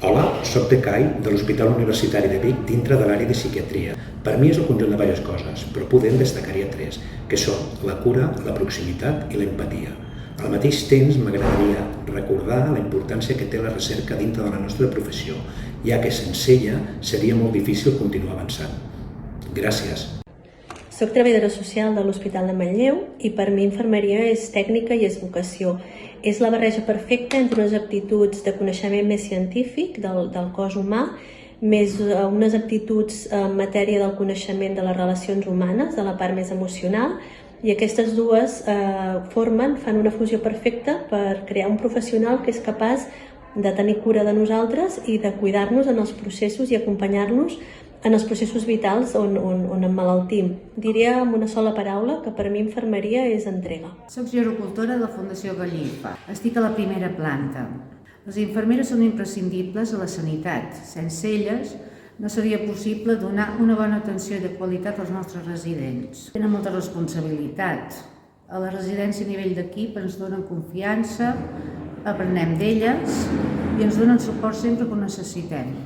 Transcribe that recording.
Hola, soc de CAI, de l'Hospital Universitari de Vic, dintre de l'àrea de psiquiatria. Per mi és el conjunt de diverses coses, però poder en destacaria 3, que són la cura, la proximitat i l'empatia. Al mateix temps, m'agradaria recordar la importància que té la recerca dintre de la nostra professió, ja que sense ella seria molt difícil continuar avançant. Gràcies. Soc treballadora social de l'Hospital de Manlleu i per mi infermeria és tècnica i és vocació. És la barreja perfecta entre unes aptituds de coneixement més científic del cos humà, més unes aptituds en matèria del coneixement de les relacions humanes, de la part més emocional, i aquestes dues fan una fusió perfecta per crear un professional que és capaç de tenir cura de nosaltres i de cuidar-nos en els processos i acompanyar-nos en els processos vitals on emmalaltim. Diria amb una sola paraula que per mi infermeria és entrega. Soc gerocultora de la Fundació Gallifa. Estic a la primera planta. Les infermeres són imprescindibles a la sanitat. Sense elles no seria possible donar una bona atenció de qualitat als nostres residents. Tenen molta responsabilitat. A la residència a nivell d'equip ens donen confiança, aprenem d'elles i ens donen suport sempre que ho necessitem.